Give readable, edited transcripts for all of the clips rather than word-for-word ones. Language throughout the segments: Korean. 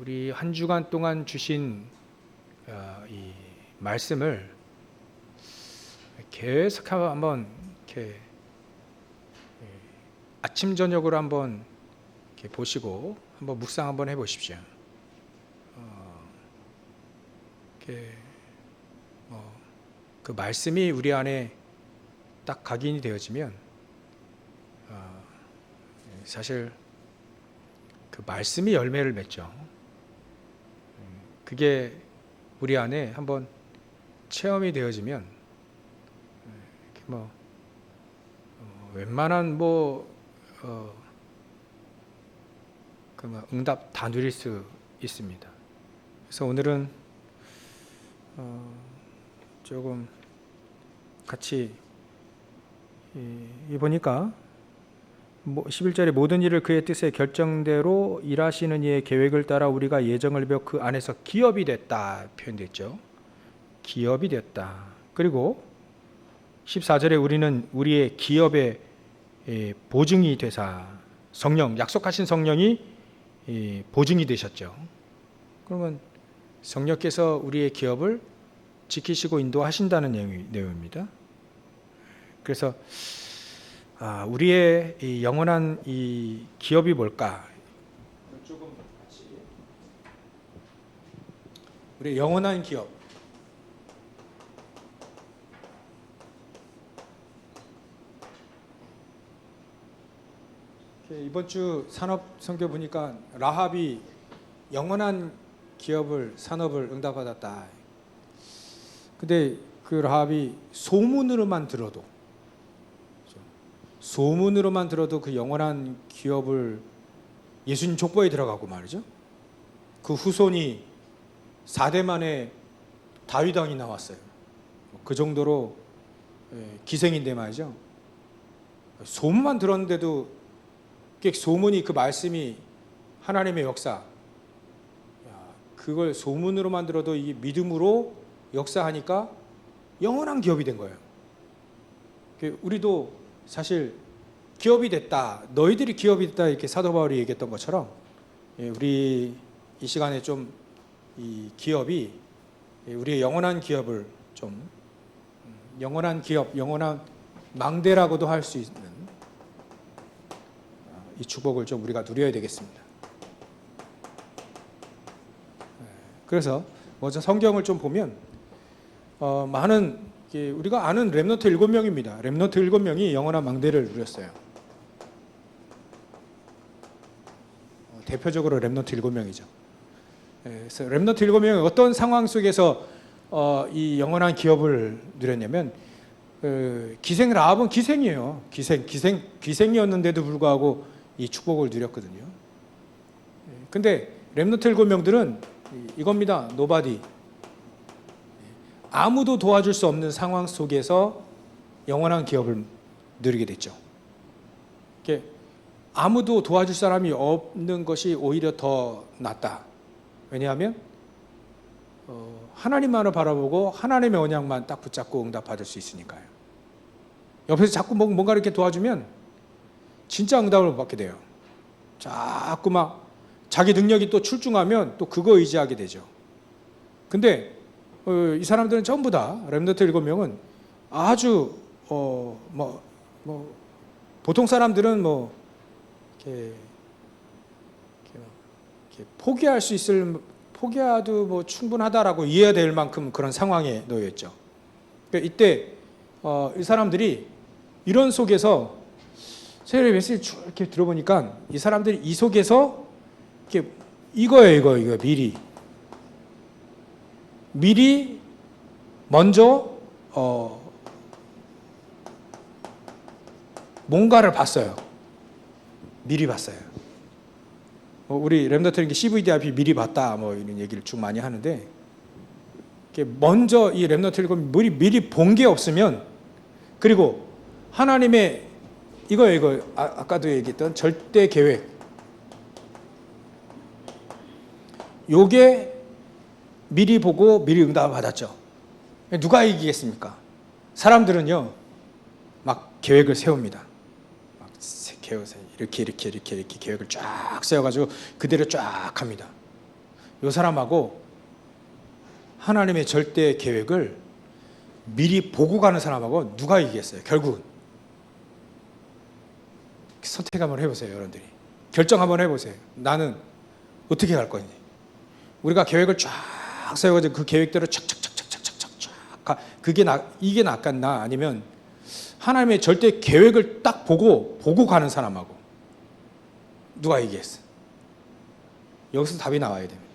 우리 한 주간 동안 주신 이 말씀을 계속 한번 이렇게 아침 저녁으로 한번 이렇게 보시고 한번 묵상 한번 해보십시오. 이렇게 그 말씀이 우리 안에 딱 각인이 되어지면 사실 그 말씀이 열매를 맺죠. 그게 우리 안에 한번 체험이 되어지면 웬만한 응답 다 누릴 수 있습니다. 그래서 오늘은 조금 같이 보니까 11절에 모든 일을 그의 뜻의 결정대로 일하시는 이의 계획을 따라 우리가 예정을 배워 그 안에서 기업이 됐다 표현됐죠. 기업이 됐다. 그리고 14절에 우리는 우리의 기업의 보증이 되사 성령, 약속하신 성령이 보증이 되셨죠. 그러면 성령께서 우리의 기업을 지키시고 인도하신다는 내용입니다. 그래서 우리의 이 영원한 이 기업이 뭘까? 조금 같이 우리의 영원한 기업. 이번 주 산업 선교 보니까 라합이 영원한 기업을 산업을 응답받았다. 근데 그 라합이 소문으로만 들어도 그 영원한 기업을 예수님 족보에 들어가고 말이죠. 그 후손이 4대 만에 다윗 왕이 나왔어요. 그 정도로 기생인데 말이죠. 소문만 들었는데도 소문이 그 말씀이 하나님의 역사, 그걸 소문으로만 들어도 이게 믿음으로 역사하니까 영원한 기업이 된 거예요. 우리도 사실 기업이 됐다, 너희들이 기업이 됐다 이렇게 사도 바울이 얘기했던 것처럼 우리 이 시간에 좀 이 기업이 우리의 영원한 기업을 좀 영원한 기업, 영원한 망대라고도 할 수 있는 이 축복을 좀 우리가 누려야 되겠습니다. 그래서 먼저 성경을 좀 보면 많은 우리가 아는 렘넌트 7명입니다. 렘넌트 7명이 영원한 망대를 누렸어요. 대표적으로 렘넌트 7명이죠. 그래서 렘넌트 7명이 어떤 상황 속에서 이 영원한 기업을 누렸냐면 기생 라합은 기생이에요. 기생이었는데도 불구하고 이 축복을 누렸거든요. 근데 렘넌트 7명들은 이겁니다. 노바디. 아무도 도와줄 수 없는 상황 속에서 영원한 기업을 누리게 됐죠. 아무도 도와줄 사람이 없는 것이 오히려 더 낫다. 왜냐하면 하나님만을 바라보고 하나님의 언약만 딱 붙잡고 응답받을 수 있으니까요. 옆에서 자꾸 뭔가 이렇게 도와주면 진짜 응답을 못 받게 돼요. 자꾸 막 자기 능력이 또 출중하면 또 그거 의지하게 되죠. 근데 이 사람들은 전부 다 렘넌트 7명은 아주 보통 사람들은 이렇게 포기해도 충분하다라고 이해해야 될 만큼 그런 상황에 놓여 있죠. 그러니까 이때 이 사람들이 이런 속에서 세례 메시지 쭉 이렇게 들어보니까 이 사람들이 이 속에서 이렇게 이거 미리 먼저 뭔가를 봤어요. 미리 봤어요. 우리 렘넌트는 CVDIP 미리 봤다 이런 얘기를 쭉 많이 하는데 먼저 이 렘넌트 7명이 미리 본 게 없으면, 그리고 하나님의 이거 아까도 얘기했던 절대 계획, 요게 미리 보고 미리 응답을 받았죠. 누가 이기겠습니까? 사람들은요 막 계획을 세웁니다. 막 이렇게 계획을 쫙 세워가지고 그대로 쫙 합니다. 이 사람하고 하나님의 절대 계획을 미리 보고 가는 사람하고 누가 이기겠어요? 결국은. 선택 한번 해보세요, 여러분들이. 결정 한번 해보세요. 나는 어떻게 갈 거니? 우리가 계획을 쫙 세워가지고 그 계획대로 착착착착착착착 이게 낫겠나? 아니면 하나님의 절대 계획을 딱 보고 가는 사람하고 누가 이기겠어요? 여기서 답이 나와야 됩니다.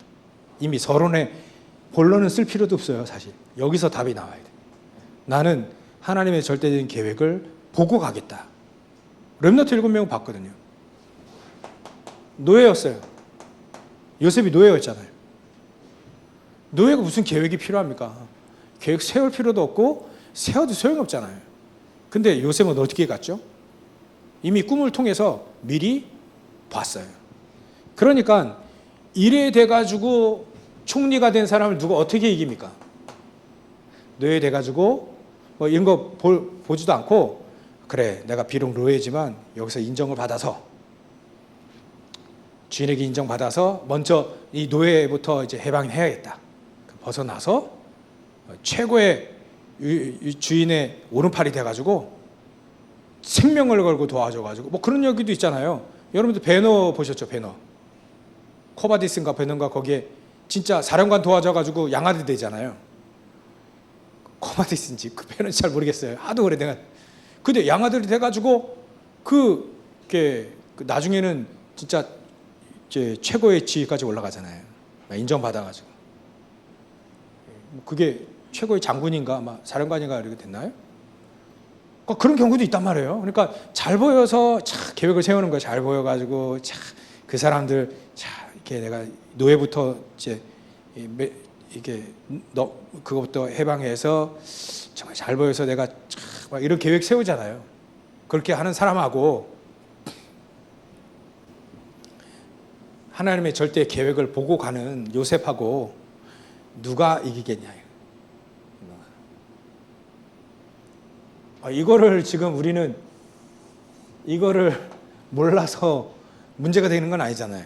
이미 서론에 본론은 쓸 필요도 없어요, 사실. 여기서 답이 나와야 돼요. 나는 하나님의 절대적인 계획을 보고 가겠다. 렘넌트 7명 봤거든요. 노예였어요. 요셉이 노예였잖아요. 노예가 무슨 계획이 필요합니까? 계획 세울 필요도 없고 세워도 소용이 없잖아요. 근데 요셉은 어떻게 갔죠? 이미 꿈을 통해서 미리 봤어요. 그러니까 이래 돼가지고 총리가 된 사람을 누가 어떻게 이깁니까? 노예 돼가지고 뭐 이런 거 보지도 않고, 그래 내가 비록 노예지만 여기서 인정을 받아서 주인에게 인정받아서 먼저 이 노예부터 이제 해방해야겠다. 벗어나서 최고의 주인의 오른팔이 돼가지고 생명을 걸고 도와줘가지고 뭐 그런 얘기도 있잖아요. 여러분들 배너 보셨죠? 배너. 코바디스인가 배너인가 거기에 진짜 사령관 도와줘가지고 양아들 되잖아요. 코바디스인지 그 배너인지 잘 모르겠어요. 하도 오래 내가. 근데 양아들이 돼가지고 나중에는 진짜 이제 최고의 지위까지 올라가잖아요. 인정받아가지고. 그게 최고의 장군인가 아마 사령관인가 이렇게 됐나요? 그런 경우도 있단 말이에요. 그러니까 잘 보여서 계획을 세우는 거예요. 잘 보여가지고 그 사람들 이렇게 내가 노예부터 이제 이게 그것부터 해방해서 정말 잘 보여서 내가 막 이런 계획 세우잖아요. 그렇게 하는 사람하고 하나님의 절대 계획을 보고 가는 요셉하고 누가 이기겠냐. 이거를 지금 우리는 이거를 몰라서 문제가 되는 건 아니잖아요.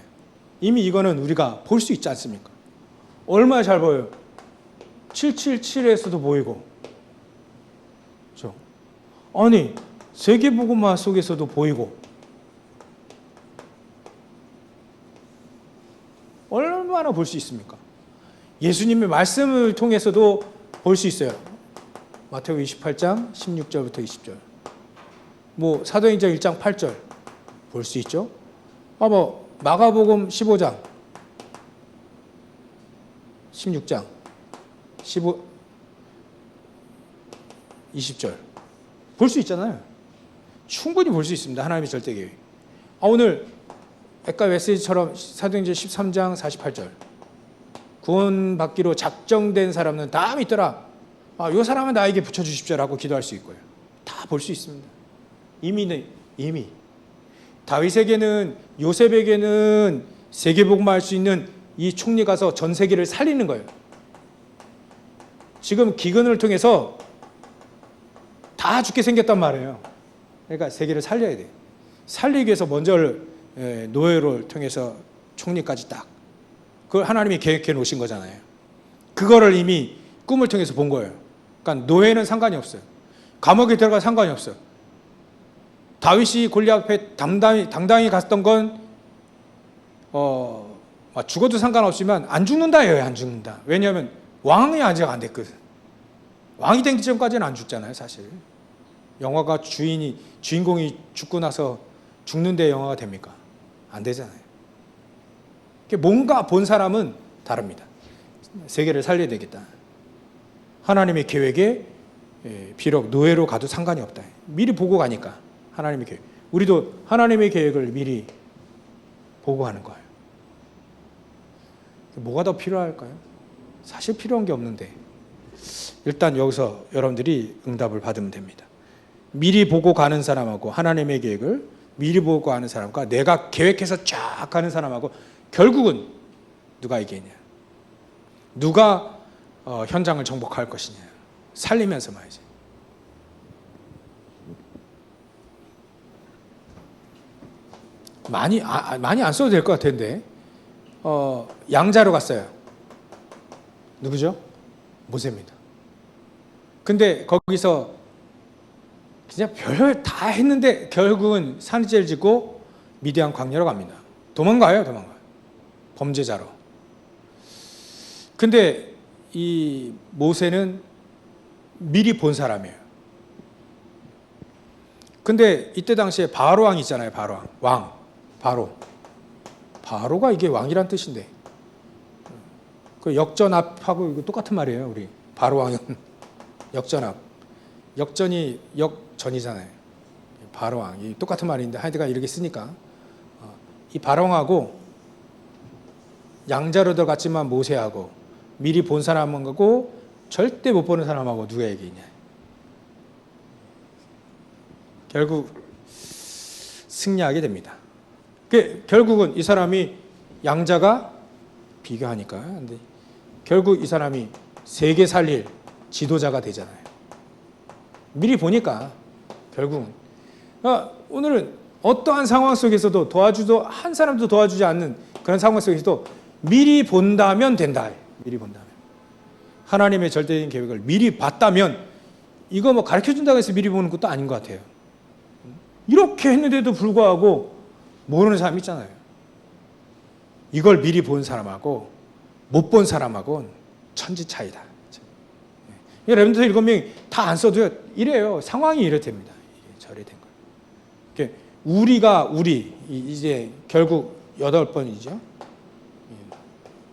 이미 이거는 우리가 볼 수 있지 않습니까? 얼마나 잘 보여요. 777에서도 보이고. 그렇죠? 아니 세계복음화 속에서도 보이고. 얼마나 볼 수 있습니까? 예수님의 말씀을 통해서도 볼 수 있어요. 마태복음 28장 16절부터 20절. 뭐 사도행전 1장 8절 볼 수 있죠. 뭐 마가복음 15장 16장 20절 볼 수 있잖아요. 충분히 볼 수 있습니다. 하나님의 절대 계획. 오늘 아까 메시지처럼 사도행전 13장 48절 구원받기로 작정된 사람은 다 믿더라. 이 사람은 나에게 붙여주십시오라고 기도할 수 있고요. 다 볼 수 있습니다. 이미 다윗에게는 요셉에게는 세계복음화할 수 있는 이 총리 가서 전 세계를 살리는 거예요. 지금 기근을 통해서 다 죽게 생겼단 말이에요. 그러니까 세계를 살려야 돼요. 살리기 위해서 먼저 노예를 통해서 총리까지 딱 그걸 하나님이 계획해 놓으신 거잖아요. 그거를 이미 꿈을 통해서 본 거예요. 그러니까 노예는 상관이 없어요. 감옥에 들어가 상관이 없어요. 다윗이 골리앗 앞에 당당히 갔던 건 죽어도 상관없지만 안 죽는다예요. 안 죽는다. 왜냐하면 왕이 아직 안 됐거든. 왕이 되기 전까지는 안 죽잖아요. 사실 영화가 주인공이 죽고 나서 죽는데 영화가 됩니까? 안 되잖아요. 뭔가 본 사람은 다릅니다. 세계를 살려야 되겠다. 하나님의 계획에 비록 노예로 가도 상관이 없다. 미리 보고 가니까 하나님의 계획. 우리도 하나님의 계획을 미리 보고 가는 거예요. 뭐가 더 필요할까요? 사실 필요한 게 없는데 일단 여기서 여러분들이 응답을 받으면 됩니다. 미리 보고 가는 사람하고 하나님의 계획을 미리 보고 가는 사람과 내가 계획해서 쫙 가는 사람하고 결국은 누가 이기냐? 누가 현장을 정복할 것이냐? 살리면서 말이지. 많이 안 써도 될 것 같은데 양자로 갔어요. 누구죠? 모세입니다. 근데 거기서 그냥 별걸 다 했는데 결국은 산지를 짓고 미디안 광야로 갑니다. 도망가요. 범죄자로. 근데 이 모세는 미리 본 사람이에요. 근데 이때 당시에 바로 왕이 있잖아요. 바로 왕. 바로가 이게 왕이란 뜻인데. 그 역전압하고 이거 똑같은 말이에요. 우리 바로 왕은 역전압. 역전이 역전이잖아요. 바로 왕. 이 똑같은 말인데 하여튼간 이렇게 쓰니까 이 바로 왕하고 양자로 들어갔지만 모세하고 미리 본 사람하고 절대 못 보는 사람하고 누가 얘기냐. 결국 승리하게 됩니다. 결국은 이 사람이 양자가 비교하니까 근데 결국 이 사람이 세계 살릴 지도자가 되잖아요. 미리 보니까 결국은 오늘은 어떠한 상황 속에서도 한 사람도 도와주지 않는 그런 상황 속에서도 미리 본다면 된다. 미리 본다면 하나님의 절대적인 계획을 미리 봤다면 이거 뭐 가르쳐준다고 해서 미리 보는 것도 아닌 것 같아요. 이렇게 했는데도 불구하고 모르는 사람 있잖아요. 이걸 미리 본 사람하고 못 본 사람하고는 천지 차이다. 여러분들 7명이 다 안 써도요. 이래요. 상황이 이렇답니다. 저래 된 거예요. 우리 이제 결국 8번이죠.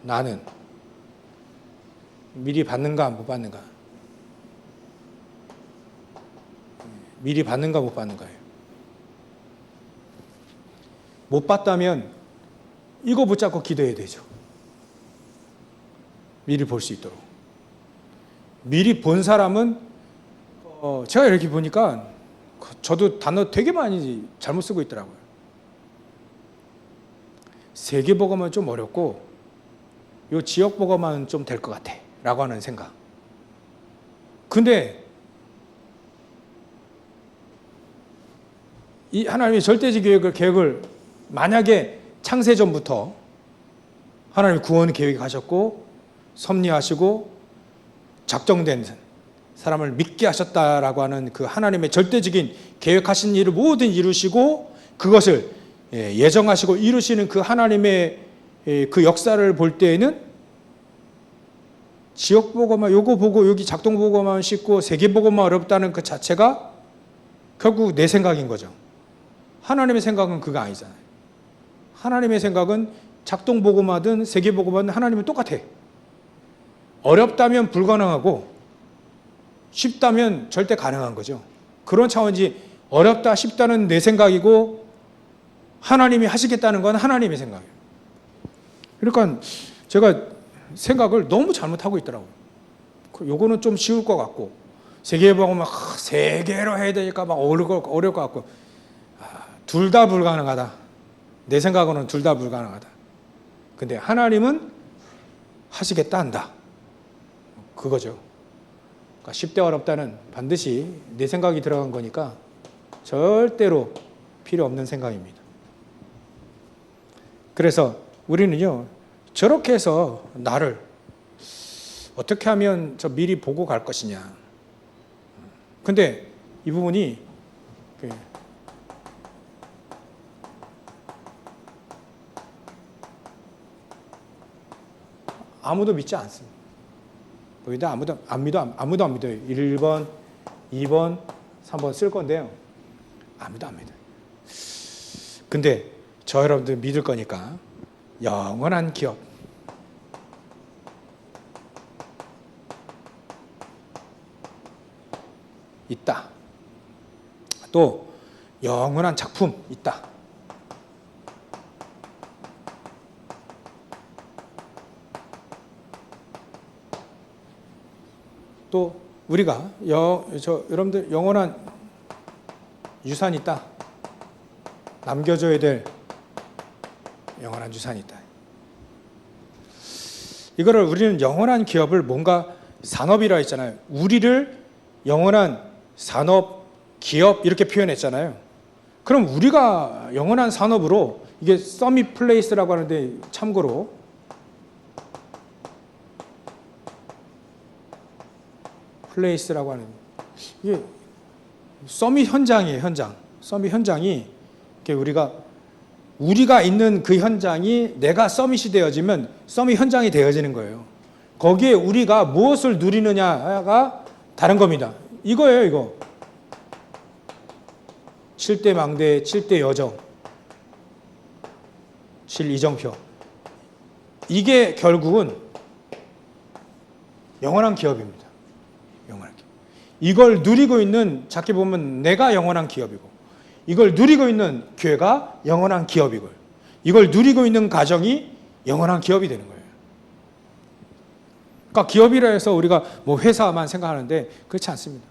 나는 미리 받는가 못 받는가. 미리 받는가 못 받는가예요. 못 받다면 이거 붙잡고 기도해야 되죠. 미리 볼 수 있도록. 미리 본 사람은 제가 이렇게 보니까 저도 단어 되게 많이 잘못 쓰고 있더라고요. 세계복음은 좀 어렵고 요 지역복음은 좀 될 것 같아 라고 하는 생각. 근데 이 하나님의 절대적 계획을 만약에 창세전부터 하나님 구원 계획하셨고 섭리하시고 작정된 사람을 믿게 하셨다라고 하는 그 하나님의 절대적인 계획하신 일을 모든 이루시고 그것을 예정하시고 이루시는 그 하나님의 그 역사를 볼 때에는 지역보고만 요거 보고 여기 작동보고만 쉽고 세계보고만 어렵다는 그 자체가 결국 내 생각인 거죠. 하나님의 생각은 그거 아니잖아요. 하나님의 생각은 작동보고마든 세계보고마든 하나님은 똑같아. 어렵다면 불가능하고 쉽다면 절대 가능한 거죠. 그런 차원이지 어렵다 쉽다는 내 생각이고 하나님이 하시겠다는 건 하나님의 생각이에요. 그러니까 제가 생각을 너무 잘못하고 있더라고요. 요거는 좀 쉬울 것 같고 세계보고만 세 개로 해야 되니까 막 어려울 것 같고 둘 다 불가능하다. 내 생각으로는 둘 다 불가능하다. 근데 하나님은 하시겠다 한다. 그거죠. 그러니까 쉽대 어렵다는 반드시 내 생각이 들어간 거니까 절대로 필요 없는 생각입니다. 그래서 우리는요, 저렇게 해서 나를 어떻게 하면 저 미리 보고 갈 것이냐. 근데 이 부분이 아무도 믿지 않습니다. 거기다 아무도 안 믿어요. 1번, 2번, 3번 쓸 건데요. 아무도 안 믿어요. 근데 저 여러분들 믿을 거니까 영원한 기업. 있다. 또 영원한 작품 있다. 또 우리가 여러분들 영원한 유산이 있다. 남겨줘야 될 영원한 유산이 있다. 이거를 우리는 영원한 기업을 뭔가 산업이라 했잖아요. 우리를 영원한 산업, 기업 이렇게 표현했잖아요. 그럼 우리가 영원한 산업으로 이게 서밋 플레이스라고 하는데 참고로 플레이스라고 하는 이게 서밋 현장이에요. 서밋 현장이 우리가 있는 그 현장이 내가 서밋이 되어지면 서밋 현장이 되어지는 거예요. 거기에 우리가 무엇을 누리느냐가 다른 겁니다. 이거예요, 이거. 7대 망대, 7대 여정, 7이정표. 이게 결국은 영원한 기업입니다. 영원한 기업. 이걸 누리고 있는, 작게 보면 내가 영원한 기업이고, 이걸 누리고 있는 교회가 영원한 기업이고, 이걸 누리고 있는 가정이 영원한 기업이 되는 거예요. 그러니까 기업이라 해서 우리가 뭐 회사만 생각하는데 그렇지 않습니다.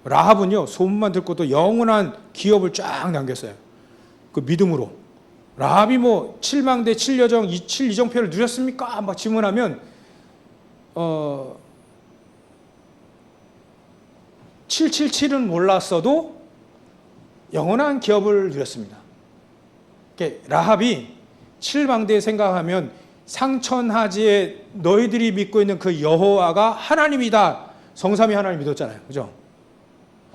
라합은요, 소문만 듣고도 영원한 기업을 쫙 남겼어요. 그 믿음으로. 라합이 뭐 7망대, 7여정, 7이정표를 누렸습니까? 막 질문하면 777은 몰랐어도 영원한 기업을 누렸습니다. 라합이 7망대 생각하면 상천하지에 너희들이 믿고 있는 그 여호와가 하나님이다. 성삼위 하나님 믿었잖아요. 그죠?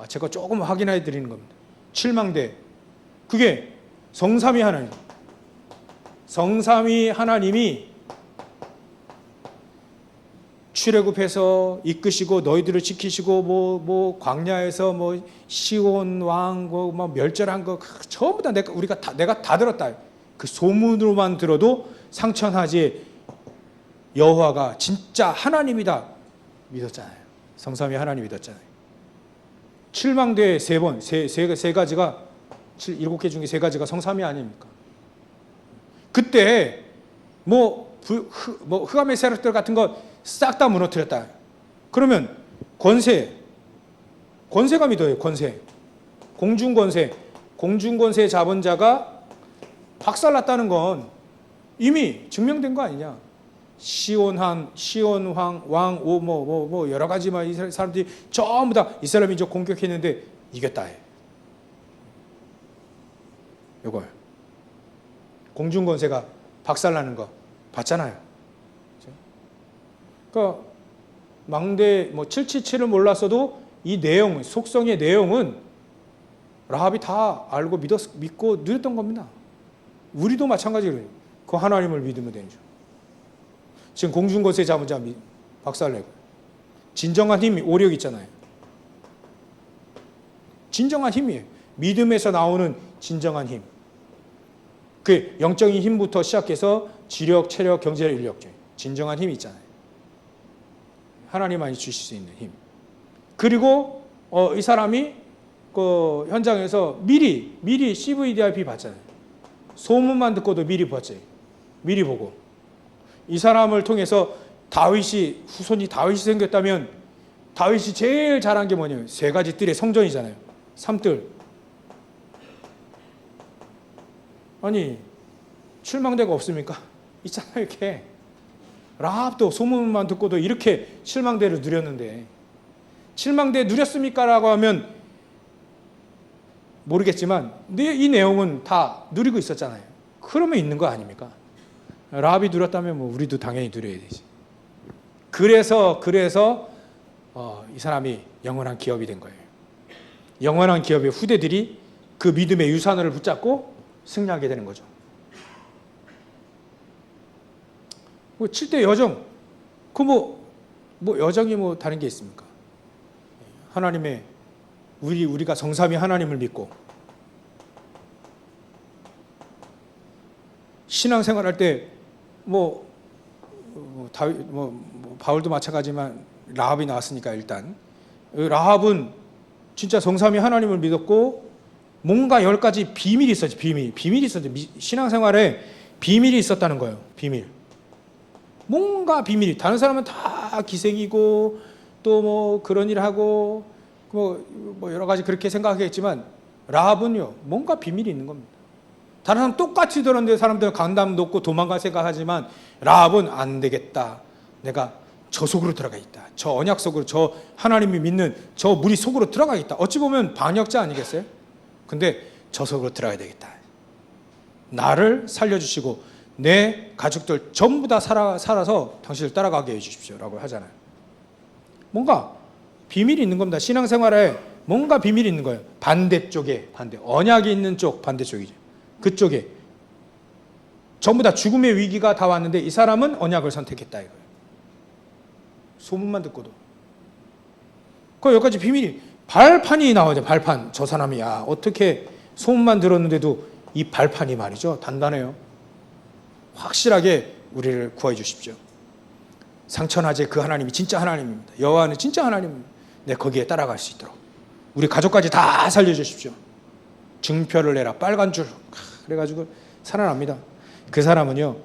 제가 조금 확인해 드리는 겁니다. 7망대. 그게 성삼위 하나님. 성삼위 하나님이 출애굽해서 이끄시고 너희들을 지키시고 뭐 광야에서 뭐 시온 왕 뭐 멸절한 거 전부 다 내가 다 들었다. 그 소문으로만 들어도 상천하지에 여호와가 진짜 하나님이다 믿었잖아요. 성삼위 하나님 믿었잖아요. 7망대에 세 가지가 7개 중에 3가지가 성삼위 아닙니까? 그때 흑암의 세력들 같은 거 싹 다 무너뜨렸다. 그러면 권세가 믿어요. 권세. 공중권세 잡은 자가 박살났다는 건 이미 증명된 거 아니냐? 시온왕, 여러 가지만 이 사람들이 전부 다 이스라엘 민족 공격했는데 이겼다 해. 이거요. 공중권세가 박살나는 거 봤잖아요. 그러니까 망대 777을 몰랐어도 이 내용, 속성의 내용은 라합이 다 알고 믿고 누렸던 겁니다. 우리도 마찬가지로 그 하나님을 믿으면 되는 줄. 지금 공중권세 잡은 자 박살내고 진정한 힘이 오력 있잖아요. 진정한 힘이에요. 믿음에서 나오는 진정한 힘. 그 영적인 힘부터 시작해서 지력, 체력, 경제력, 인력, 진정한 힘이 있잖아요. 하나님만이 주실 수 있는 힘. 그리고 이 사람이 그 현장에서 미리 CVDIP 봤잖아요. 소문만 듣고도 미리 봤지. 미리 보고. 이 사람을 통해서 후손이 다윗이 생겼다면 다윗이 제일 잘한 게 뭐냐면 3가지 뜰의 성전이잖아요. 3뜰. 아니 7망대가 없습니까? 있잖아요. 이렇게. 라합도 소문만 듣고도 이렇게 7망대를 누렸는데 7망대 누렸습니까? 라고 하면 모르겠지만 이 내용은 다 누리고 있었잖아요. 그러면 있는 거 아닙니까? 라합이 누렸다면 우리도 당연히 누려야 되지. 그래서 이 사람이 영원한 기업이 된 거예요. 영원한 기업의 후대들이 그 믿음의 유산을 붙잡고 승리하게 되는 거죠. 7대 여정, 여정이 다른 게 있습니까? 하나님의, 우리가 성삼위 하나님을 믿고, 신앙생활 할 때, 바울도 마찬가지지만, 라합이 나왔으니까 일단. 라합은 진짜 성삼위 하나님을 믿었고, 뭔가 10가지 비밀이 있었지, 비밀이 있었지. 신앙생활에 비밀이 있었다는 거예요, 비밀. 뭔가 비밀이. 다른 사람은 다 기생이고 또 그런 일 하고 여러 가지 그렇게 생각하겠지만 라합은요 뭔가 비밀이 있는 겁니다. 다른 사람 똑같이 들었는데 사람들은 강남 높고 도망갈 생각하지만 라합은 안 되겠다. 내가 저 속으로 들어가 있다. 저 언약 속으로, 저 하나님이 믿는 저 무리 속으로 들어가 있다. 어찌 보면 반역자 아니겠어요? 근데 저 속으로 들어가야 되겠다. 나를 살려주시고 내 가족들 전부 다 살아서 당신을 따라가게 해주십시오 라고 하잖아요. 뭔가 비밀이 있는 겁니다. 신앙생활에 뭔가 비밀이 있는 거예요. 반대쪽에, 언약이 있는 쪽 반대쪽이죠. 그쪽에 전부 다 죽음의 위기가 다 왔는데 이 사람은 언약을 선택했다 이거예요. 소문만 듣고도. 그 여기까지 비밀이, 발판이 나오죠. 발판. 저 사람이 어떻게 소문만 들었는데도 이 발판이 말이죠. 단단해요. 확실하게 우리를 구해 주십시오. 상천하제 그 하나님이 진짜 하나님입니다. 여호와는 진짜 하나님입니다. 네, 거기에 따라갈 수 있도록 우리 가족까지 다 살려주십시오. 증표를 내라. 빨간 줄. 그래가지고 살아납니다. 그 사람은요,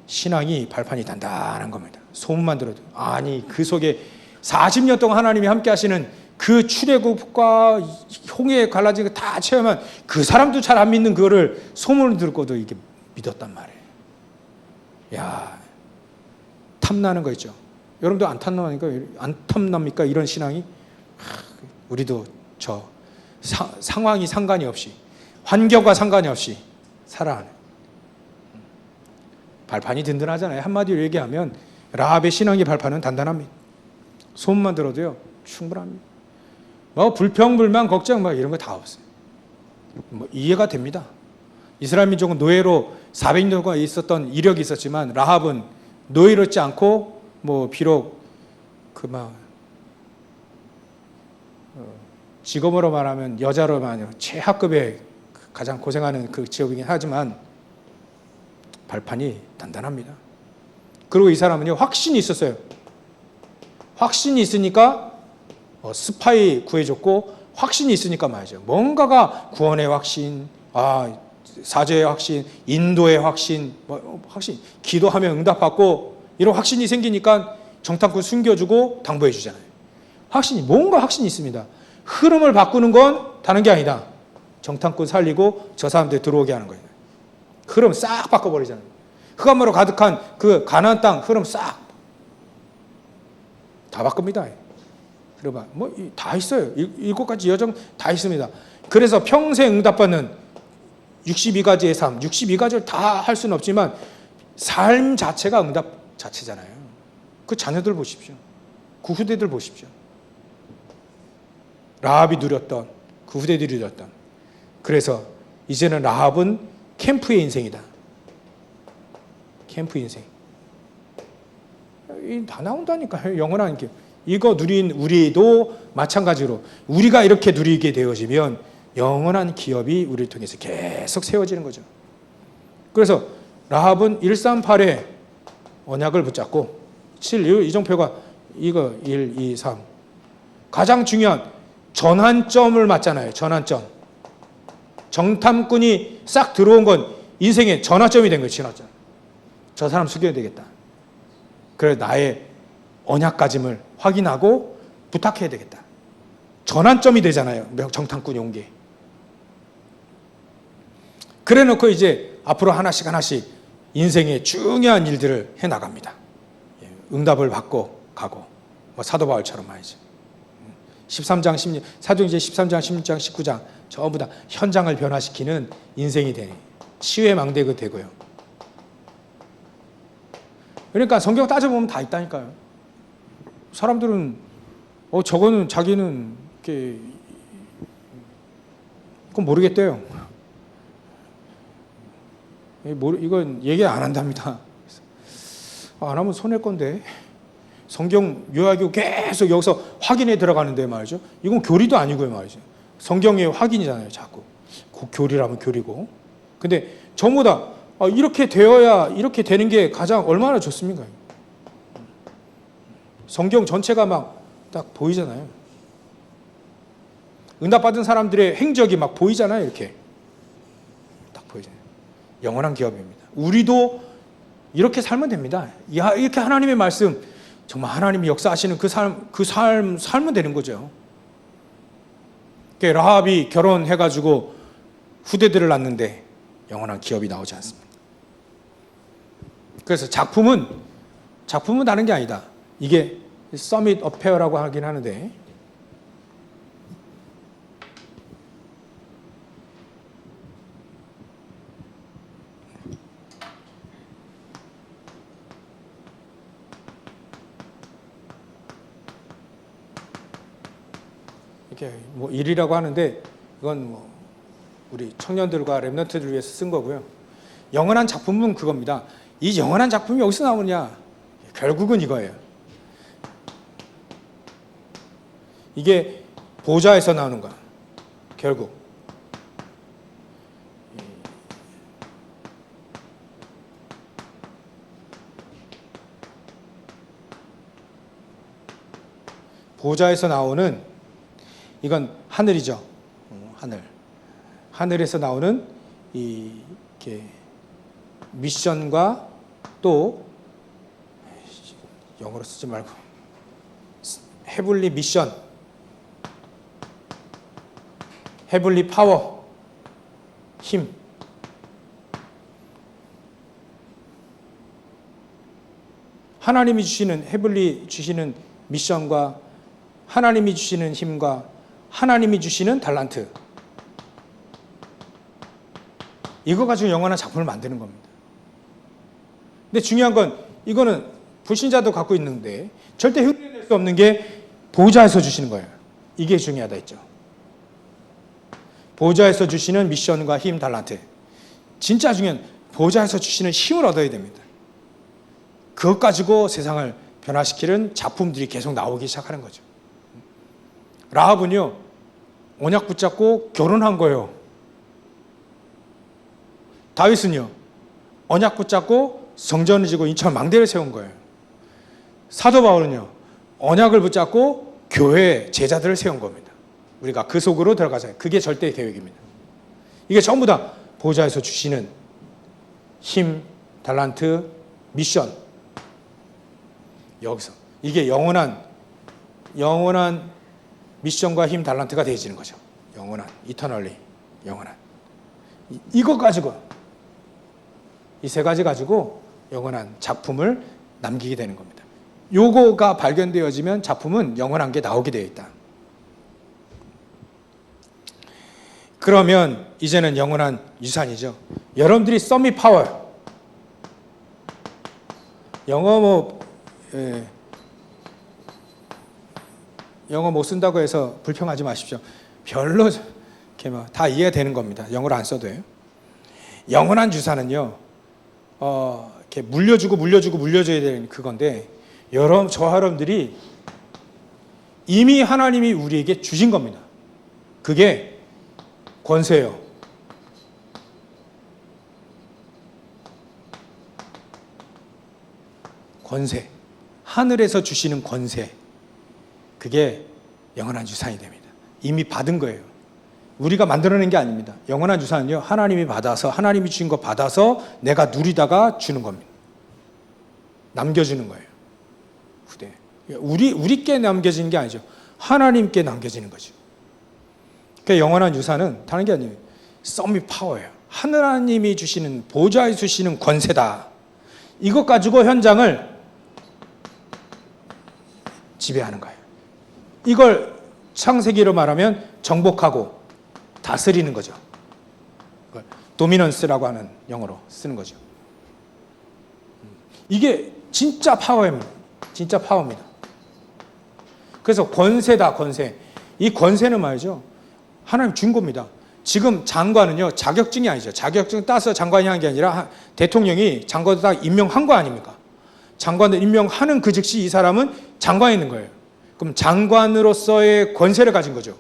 신앙이 발판이 단단한 겁니다. 소문만 들어도. 아니, 그 속에 40년 동안 하나님이 함께 하시는 그 출애굽과 홍해에 갈라진 거 다 체험한 그 사람도 잘 안 믿는 그거를 소문을 듣고도 이게 믿었단 말이에요. 야, 탐나는 거 있죠. 여러분도 안 탐납니까? 이런 신앙이? 우리도 상황이 상관이 없이, 환경과 상관이 없이 살아가는 발판이 든든하잖아요. 한마디로 얘기하면 라합의 신앙의 발판은 단단합니다. 소문만 들어도요, 충분합니다. 뭐 불평불만 걱정 막 이런 거 다 없어요. 뭐 이해가 됩니다. 이스라엘 민족은 노예로 400년 동안 있었던 이력이 있었지만 라합은 노예롭지 않고 뭐 비록 직업으로 말하면 여자로 말하면 최하급의 가장 고생하는 그 직업이긴 하지만 발판이 단단합니다. 그리고 이 사람은요, 확신이 있었어요. 확신이 있으니까 스파이 구해줬고, 확신이 있으니까 말이죠. 뭔가가 구원의 확신, 사죄의 확신, 인도의 확신, 확신, 기도하면 응답받고 이런 확신이 생기니까 정탐꾼 숨겨주고 당부해 주잖아요. 뭔가 확신이 있습니다. 흐름을 바꾸는 건 다른 게 아니다. 정탐꾼 살리고 저 사람들 들어오게 하는 거예요. 흐름 싹 바꿔버리잖아요. 흑암으로 가득한 그 가나안 땅 흐름 싹 다 바꿉니다. 그러면 다 있어요. 7가지 여정 다 있습니다. 그래서 평생 응답받는 62가지의 삶, 62가지를 다 할 수는 없지만 삶 자체가 응답 자체잖아요. 그 자녀들 보십시오. 그 후대들 보십시오. 라합이 누렸던, 그 후대들이 누렸던. 그래서 이제는 라합은 캠프의 인생이다. 캠프 인생. 다 나온다니까요. 영원한 길. 이거 누린 우리도 마찬가지로 우리가 이렇게 누리게 되어지면 영원한 기업이 우리를 통해서 계속 세워지는 거죠. 그래서 라합은 138에 언약을 붙잡고 7, 이정표가 이거 1, 2, 3 가장 중요한 전환점을 맞잖아요. 전환점. 정탐꾼이 싹 들어온 건 인생의 전환점이 된 거예요. 전환점. 저 사람 숙여야 되겠다. 그래 나의 언약가짐을 확인하고 부탁해야 되겠다. 전환점이 되잖아요. 정탐꾼이 온 게. 그래 놓고 이제 앞으로 하나씩 인생의 중요한 일들을 해나갑니다. 응답을 받고 가고 사도 바울처럼 말이죠. 13장, 16, 사도행전 13장, 16장, 19장 전부 다 현장을 변화시키는 인생이 되니 치유의 망대가 되고요. 그러니까 성경 따져보면 다 있다니까요. 사람들은 저거는 자기는 이렇게 그건 모르겠대요. 이건 얘기 안 한답니다. 안 하면 손해일 건데. 성경 요약이고 계속 여기서 확인해 들어가는데 말이죠. 이건 교리도 아니고요 말이죠. 성경의 확인이잖아요, 자꾸. 교리라면 교리고. 근데 전부 다 이렇게 되어야 이렇게 되는 게 가장 얼마나 좋습니까? 성경 전체가 막 딱 보이잖아요. 응답받은 사람들의 행적이 막 보이잖아요, 이렇게. 딱 보이잖아요. 영원한 기업입니다. 우리도 이렇게 살면 됩니다. 이렇게 하나님의 말씀, 정말 하나님이 역사하시는 그 삶 살면 되는 거죠. 라합이 결혼해가지고 후대들을 낳는데 영원한 기업이 나오지 않습니다. 그래서 작품은 다른 게 아니다. 이게 서밋 어페어라고 하긴 하는데 이렇게 뭐 일이라고 하는데 이건 뭐 우리 청년들과 렘넌트들을 위해서 쓴 거고요. 영원한 작품은 그겁니다. 이 영원한 작품이 여기서 나오느냐? 결국은 이거예요. 이게 보좌에서 나오는 거야. 결국 보좌에서 나오는 이건 하늘이죠. 하늘에서 나오는 이렇게 미션과 또 영어로 쓰지 말고 헤블리 미션, 헤블리 파워, 힘. 하나님이 주시는 헤블리 주시는 미션과 하나님이 주시는 힘과 하나님이 주시는 달란트, 이거 가지고 영원한 작품을 만드는 겁니다. 근데 중요한 건 이거는 불신자도 갖고 있는데 절대 흉내낼 수 없는 게 보좌에서 주시는 거예요. 이게 중요하다 했죠. 보좌에서 주시는 미션과 힘, 달란트. 진짜 중요한 보좌에서 주시는 힘을 얻어야 됩니다. 그것 가지고 세상을 변화시키는 작품들이 계속 나오기 시작하는 거죠. 라합은요, 언약 붙잡고 결혼한 거예요. 다윗은요, 언약 붙잡고 성전을 지고 인천 망대를 세운 거예요. 사도 바울은요, 언약을 붙잡고 교회 제자들을 세운 겁니다. 우리가 그 속으로 들어가자. 그게 절대 계획입니다. 이게 전부 다 보좌에서 주시는 힘, 달란트, 미션. 여기서 이게 영원한 미션과 힘, 달란트가 되어지는 거죠. 영원한, 이터널리 영원한. 이거 가지고 이 세 가지 가지고 영원한 작품을 남기게 되는 겁니다. 요거가 발견되어지면 작품은 영원한 게 나오게 되어 있다. 그러면 이제는 영원한 유산이죠. 여러분들이 서밋 파워. 영어 못 쓴다고 해서 불평하지 마십시오. 별로 이렇게 막 다 이해가 되는 겁니다. 영어를 안 써도요. 영원한 유산은요, 이렇게 물려줘야 되는 그건데, 저와 여러분들이 이미 하나님이 우리에게 주신 겁니다. 그게 권세예요. 권세. 하늘에서 주시는 권세. 그게 영원한 유산이 됩니다. 이미 받은 거예요. 우리가 만들어낸 게 아닙니다. 영원한 유산은요, 하나님이 받아서, 하나님이 주신 거 받아서 내가 누리다가 주는 겁니다. 남겨주는 거예요. 후대. 우리께 남겨지는 게 아니죠. 하나님께 남겨지는 거죠. 그러니까 영원한 유산은 다른 게 아니에요. 서밋 파워예요. 하나님이 주시는, 보좌에 주시는 권세다. 이것 가지고 현장을 지배하는 거예요. 이걸 창세기로 말하면 정복하고 다스리는 거죠. 도미넌스라고 하는 영어로 쓰는 거죠. 이게 진짜 파워입니다. 진짜 파워입니다. 그래서 권세다, 권세. 이 권세는 말이죠, 하나님 준 겁니다. 지금 장관은요, 자격증이 아니죠. 자격증 따서 장관이 한 게 아니라 대통령이 장관을 다 임명한 거 아닙니까? 장관을 임명하는 그 즉시 이 사람은 장관에 있는 거예요. 그럼 장관으로서의 권세를 가진 거죠.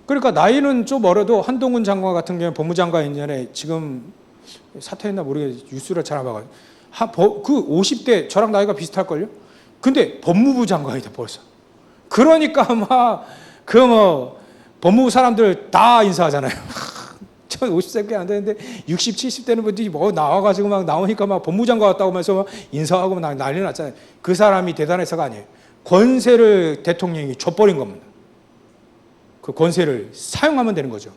그러니까 나이는 좀 어려도 한동훈 장관 같은 경우는 법무장관 인연에 지금 사퇴했나 모르겠어요. 뉴스를 잘 안 봐가지고. 그 50대 저랑 나이가 비슷할걸요? 근데 법무부 장관이다 벌써. 그러니까 법무부 사람들 다 인사하잖아요. 저 50세밖에 안 되는데 60, 70대는 분들이 나와가지고 막 나오니까 막 법무장관 왔다고 하면서 막 인사하고 막 난리 났잖아요. 그 사람이 대단해서가 아니에요. 권세를 대통령이 줘버린 겁니다. 그 권세를 사용하면 되는 거죠.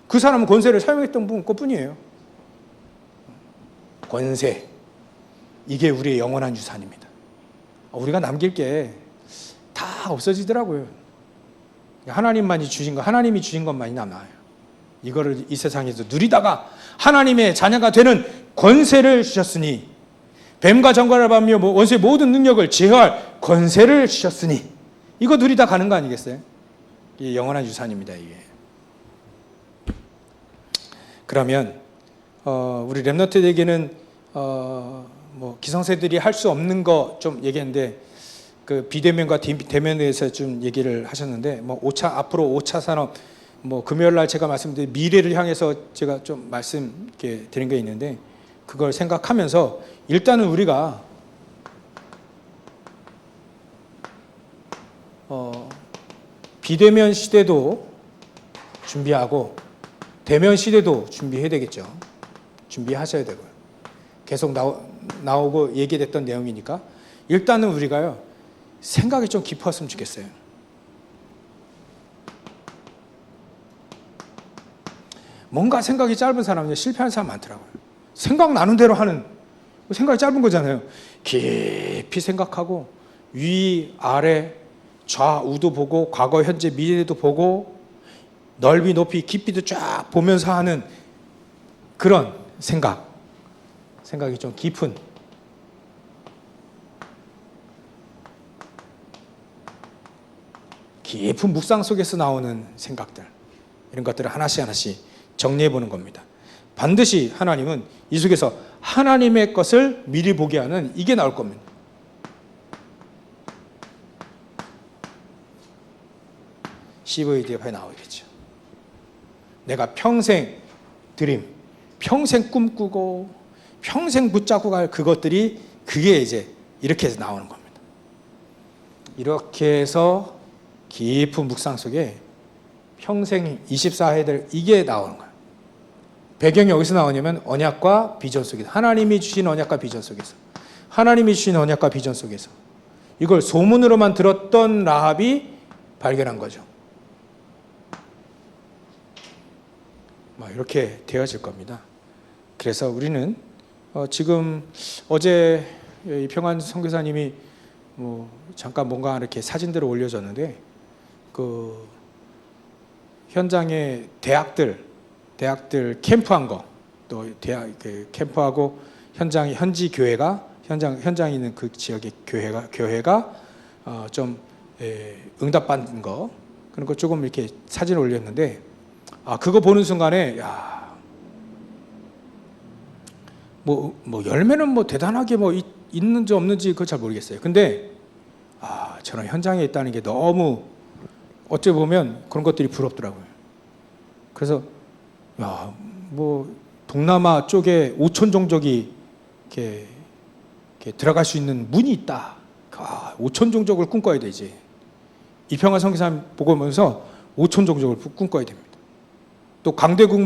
그 사람은 권세를 사용했던 것뿐이에요. 권세. 이게 우리의 영원한 유산입니다. 우리가 남길 게 다 없어지더라고요. 하나님이 주신 것만이 남아요. 이거를 이 세상에서 누리다가 하나님의 자녀가 되는 권세를 주셨으니, 뱀과 정갈을 받으며 원수의 모든 능력을 제어할 권세를 주셨으니, 이거 누리다 가는 거 아니겠어요? 이게 영원한 유산입니다. 이게. 그러면 우리 렘넌트에게는 뭐 기성세들이 할 수 없는 거 좀 얘기했는데, 그 비대면과 대면에 대해서 좀 얘기를 하셨는데, 뭐 앞으로 5차 산업, 뭐 금요일 날 제가 말씀드린 미래를 향해서 제가 좀 말씀 이렇게 드린 게 있는데, 그걸 생각하면서 일단은 우리가 비대면 시대도 준비하고 대면 시대도 준비해야 되겠죠. 준비하셔야 되고요. 계속 나오고 얘기됐던 내용이니까 일단은 우리가요, 생각이 좀 깊었으면 좋겠어요. 뭔가 생각이 짧은 사람은 실패하는 사람 많더라고요. 생각 나는 대로 하는, 생각이 짧은 거잖아요. 깊이 생각하고 위, 아래, 좌우도 보고 과거, 현재, 미래도 보고 넓이, 높이, 깊이도 쫙 보면서 하는 그런 생각이 좀 깊은, 묵상 속에서 나오는 생각들, 이런 것들을 하나씩 정리해 보는 겁니다. 반드시 하나님은 이 속에서 하나님의 것을 미리 보게 하는 이게 나올 겁니다. CVDF에 나오겠죠. 내가 평생 드림, 평생 꿈꾸고 평생 붙잡고 갈 그것들이, 그게 이제 이렇게 해서 나오는 겁니다. 이렇게 해서 깊은 묵상 속에 평생 24해야 될 이게 나오는 거예요. 배경이 어디서 나오냐면 언약과 비전 속에서, 하나님이 주신 언약과 비전 속에서, 하나님이 주신 언약과 비전 속에서 이걸 소문으로만 들었던 라합이 발견한 거죠. 이렇게 되어질 겁니다. 그래서 우리는 지금 어제 이평환 선교사님이 잠깐 뭔가 이렇게 사진들을 올려줬는데, 그 현장에 대학들 캠프한 거, 또 대학 캠프하고 현지 교회가 현장에 있는 그 지역의 교회가 좀 응답받는 거, 그런 거 조금 이렇게 사진을 올렸는데, 그거 보는 순간에 열매는 대단하게 있는지 없는지 그거 잘 모르겠어요. 근데 저는 현장에 있다는 게 너무 어찌 보면 그런 것들이 부럽더라고요. 그래서 동남아 쪽에 5천 종족이 이렇게 들어갈 수 있는 문이 있다. 5천 종족을 꿈꿔야 되지. 이평환 선교사님 보고 오면서 5천 종족을 꿈꿔야 됩니다. 또 강대국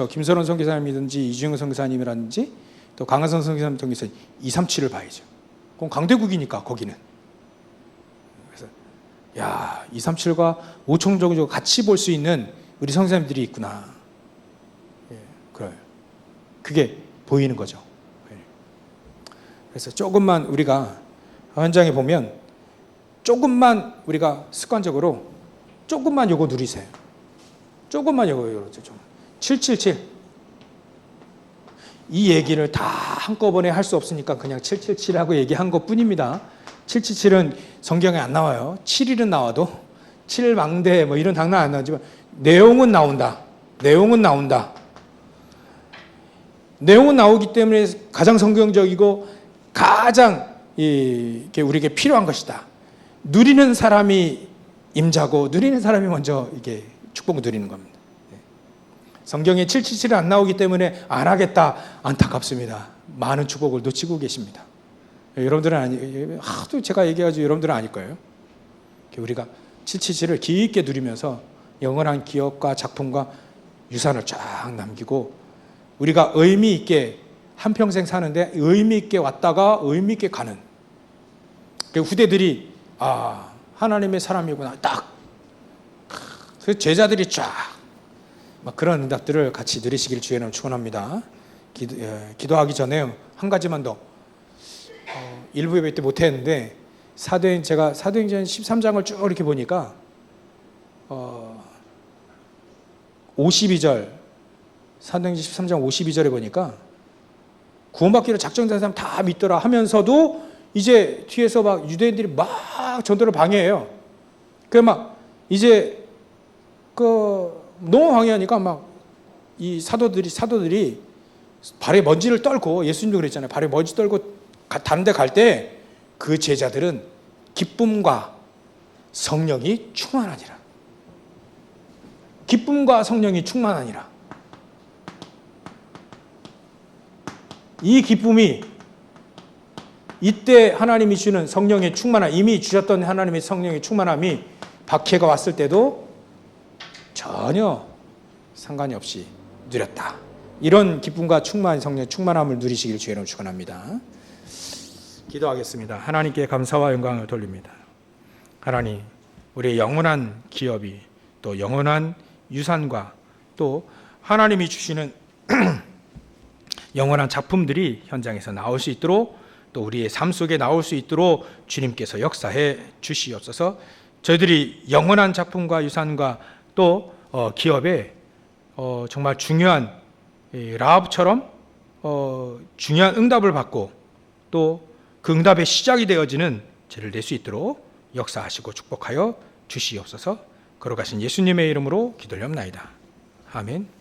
김선원 선교사님이든지 이주영 선교사님이라든지 또 강한선 선교사님 통해서 237을 봐야죠. 그럼 강대국이니까 거기는. 그래서 237과 5천 종족 같이 볼 수 있는 우리 선교사님들이 있구나. 그게 보이는 거죠. 그래서 조금만 우리가 현장에 보면 조금만 우리가 습관적으로 조금만 요거 누리세요. 조금만 요거 좀 777. 이 얘기를 다 한꺼번에 할 수 없으니까 그냥 777하고 얘기한 것뿐입니다. 777은 성경에 안 나와요. 7일은 나와도 7망대 이런 장난 안 나오지만 내용은 나온다. 내용은 나오기 때문에 가장 성경적이고 가장 이게 우리에게 필요한 것이다. 누리는 사람이 임자고 누리는 사람이 먼저 이게 축복을 누리는 겁니다. 성경에 777이 안 나오기 때문에 안 하겠다. 안타깝습니다. 많은 축복을 놓치고 계십니다. 여러분들은 하도 제가 얘기해가지고 여러분들은 아닐 거예요. 우리가 777을 깊게 누리면서 영원한 기업과 작품과 유산을 쫙 남기고, 우리가 의미 있게 한평생 사는데 의미 있게 왔다가 의미 있게 가는, 후대들이 하나님의 사람이구나 딱, 그래서 제자들이 쫙 그런 응답들을 같이 누리시길 주의는 축원합니다. 기도하기 전에 한 가지만 더, 일부 예배 때 못했는데 제가 사도행전 13장을 쭉 이렇게 보니까 52절, 사도행전 13장 52절에 보니까 구원받기로 작정된 사람 다 믿더라 하면서도 이제 뒤에서 유대인들이 막 전도를 방해해요. 막 이제 너무 황해하니까 막 이 사도들이 발에 먼지를 떨고, 예수님도 그랬잖아요. 발에 먼지 떨고 다른 데 갈 때 그 제자들은 기쁨과 성령이 충만하니라. 기쁨과 성령이 충만하니라. 이 기쁨이 이때 하나님이 주는 성령의 충만함, 이미 주셨던 하나님의 성령의 충만함이 박해가 왔을 때도 전혀 상관이 없이 누렸다. 이런 기쁨과 성령의 충만함을 누리시기를 주의 이름으로 축원합니다. 기도하겠습니다. 하나님께 감사와 영광을 돌립니다. 하나님, 우리의 영원한 기업이, 또 영원한 유산과 또 하나님이 주시는 영원한 작품들이 현장에서 나올 수 있도록, 또 우리의 삶 속에 나올 수 있도록 주님께서 역사해 주시옵소서. 저희들이 영원한 작품과 유산과 또 기업에 정말 중요한 라합처럼 중요한 응답을 받고 또 그 응답의 시작이 되어지는 죄를 낼 수 있도록 역사하시고 축복하여 주시옵소서. 걸어가신 예수님의 이름으로 기도하옵나이다. 아멘.